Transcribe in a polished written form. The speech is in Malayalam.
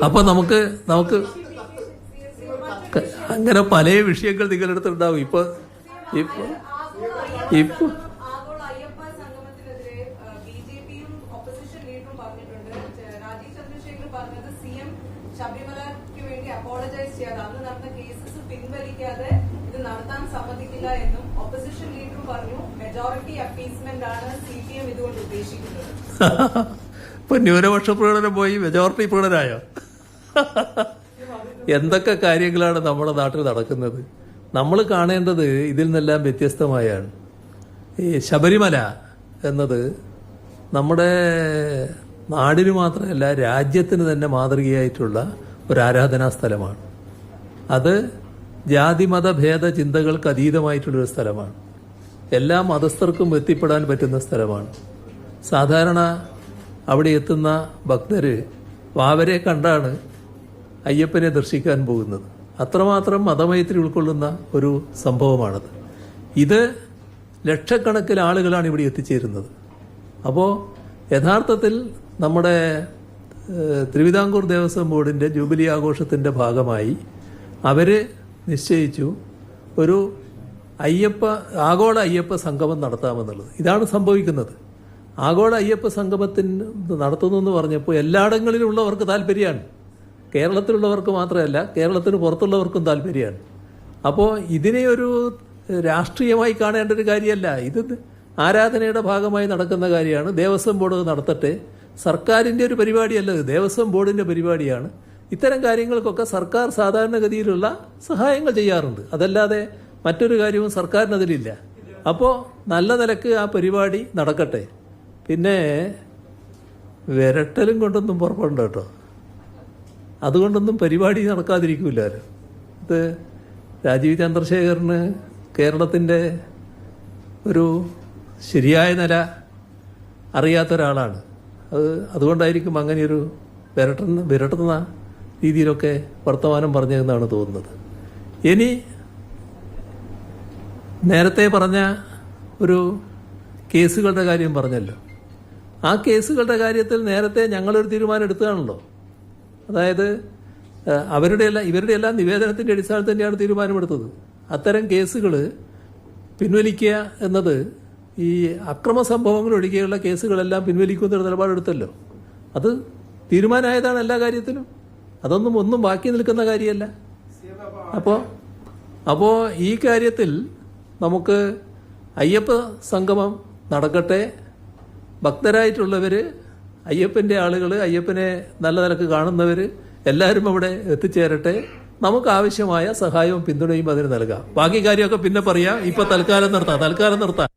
അപ്പൊ നമുക്ക് നമുക്ക് അങ്ങനെ പല വിഷയങ്ങൾ നിങ്ങളെടുത്തുണ്ടാവും. ഇപ്പൊ ഇപ്പൊ ഇപ്പൊ ശബരിമലയ്ക്ക് വേണ്ടി അപ്പോളജൈസ് ചെയ്യാതെ അന്ന് നടന്ന കേസസ് പിൻവലിക്കാതെ ഇത് നടത്താൻ സമ്മതിക്കില്ല എന്നും ഓപ്പോസിഷൻ ലീഡറും പറഞ്ഞു. മെജോറിറ്റി അപ്പീസ്മെന്റ് ആണ് CPM ഇതുകൊണ്ട് ഉദ്ദേശിക്കുന്നത്. ഇപ്പൊ ന്യൂനപക്ഷ പ്രകടനം പോയി മെജോറിറ്റി പ്രകടനമായോ? എന്തൊക്കെ കാര്യങ്ങളാണ് നമ്മുടെ നാട്ടിൽ നടക്കുന്നത്. നമ്മൾ കാണേണ്ടത് ഇതിൽ നിന്നെല്ലാം വ്യത്യസ്തമായാണ്. ഈ ശബരിമല എന്നത് നമ്മുടെ നാടിന് മാത്രമല്ല രാജ്യത്തിന് തന്നെ മാതൃകയായിട്ടുള്ള ഒരു ആരാധനാ സ്ഥലമാണ്. അത് ജാതിമത ഭേദ ചിന്തകൾക്ക് അതീതമായിട്ടുള്ളൊരു സ്ഥലമാണ്. എല്ലാ മതസ്ഥർക്കും എത്തിപ്പെടാൻ പറ്റുന്ന സ്ഥലമാണ്. സാധാരണ അവിടെ എത്തുന്ന ഭക്തര് വാവരെ കണ്ടാണ് അയ്യപ്പനെ ദർശിക്കാൻ പോകുന്നത്. അത്രമാത്രം മതമൈത്രി ഉൾക്കൊള്ളുന്ന ഒരു സംഭവമാണത്. ഇത് ലക്ഷക്കണക്കിന് ആളുകളാണ് ഇവിടെ എത്തിച്ചേരുന്നത്. അപ്പോൾ യഥാർത്ഥത്തിൽ നമ്മുടെ തിരുവിതാംകൂർ ദേവസ്വം ബോർഡിൻ്റെ ജൂബിലി ആഘോഷത്തിൻ്റെ ഭാഗമായി അവർ നിശ്ചയിച്ചു ഒരു ആഗോള അയ്യപ്പ സംഗമം നടത്താമെന്നുള്ളത്. ഇതാണ് സംഭവിക്കുന്നത്. ആഗോള അയ്യപ്പ സംഗമത്തിന് നടത്തുന്നു എന്ന് പറഞ്ഞപ്പോൾ എല്ലായിടങ്ങളിലുള്ളവർക്ക് താല്പര്യമാണ്. കേരളത്തിലുള്ളവർക്ക് മാത്രമല്ല, കേരളത്തിന് പുറത്തുള്ളവർക്കും താല്പര്യമാണ്. അപ്പോൾ ഇതിനെ ഒരു രാഷ്ട്രീയമായി കാണേണ്ട ഒരു കാര്യമല്ല. ഇത് ആരാധനയുടെ ഭാഗമായി നടക്കുന്ന കാര്യമാണ്. ദേവസ്വം ബോർഡ് നടത്തട്ടെ. സർക്കാരിൻ്റെ ഒരു പരിപാടിയല്ല, ദേവസ്വം ബോർഡിൻ്റെ പരിപാടിയാണ്. ഇത്തരം കാര്യങ്ങൾക്കൊക്കെ സർക്കാർ സാധാരണഗതിയിലുള്ള സഹായങ്ങൾ ചെയ്യാറുണ്ട്. അതല്ലാതെ മറ്റൊരു കാര്യവും സർക്കാരിനതിലില്ല. അപ്പോൾ നല്ല നിലക്ക് ആ പരിപാടി നടക്കട്ടെ. പിന്നെ വിരട്ടലും കൊണ്ടൊന്നും പുറപ്പെടണ്ട കേട്ടോ. അതുകൊണ്ടൊന്നും പരിപാടി നടക്കാതിരിക്കില്ലല്ലോ. ഇത് രാജീവ് ചന്ദ്രശേഖറിന് കേരളത്തിൻ്റെ ഒരു ശരിയായ നില അറിയാത്ത ഒരാളാണ്. അതുകൊണ്ടായിരിക്കും അങ്ങനെയൊരു വിരട്ടുന്ന രീതിയിലൊക്കെ വർത്തമാനം പറഞ്ഞതെന്നാണ് തോന്നുന്നത്. ഇനി നേരത്തെ പറഞ്ഞ ഒരു കേസുകളുടെ കാര്യം പറഞ്ഞല്ലോ. ആ കേസുകളുടെ കാര്യത്തിൽ നേരത്തെ ഞങ്ങളൊരു തീരുമാനം എടുത്തതാണല്ലോ. അതായത് ഇവരുടെ എല്ലാം നിവേദനത്തിൻ്റെ അടിസ്ഥാനത്തിൽ തന്നെയാണ് തീരുമാനമെടുത്തത്. അത്തരം കേസുകൾ പിൻവലിക്കുക എന്നത് ഈ അക്രമ സംഭവങ്ങൾ ഒഴികെയുള്ള കേസുകളെല്ലാം പിൻവലിക്കുന്ന നിലപാടെടുത്തല്ലോ. അത് തീരുമാനമായതാണ് എല്ലാ കാര്യത്തിലും. ഒന്നും ബാക്കി നിൽക്കുന്ന കാര്യമല്ല. അപ്പോൾ ഈ കാര്യത്തിൽ നമുക്ക് അയ്യപ്പ സംഗമം നടക്കട്ടെ. ഭക്തരായിട്ടുള്ളവർ, അയ്യപ്പൻ്റെ ആളുകൾ, അയ്യപ്പനെ നല്ല നിലക്ക് കാണുന്നവർ എല്ലാവരും അവിടെ എത്തിച്ചേരട്ടെ. നമുക്ക് ആവശ്യമായ സഹായവും പിന്തുണയും അതിന് നൽകാം. ബാക്കി കാര്യമൊക്കെ പിന്നെ പറയാം. ഇപ്പൊ തൽക്കാലം നിർത്താം.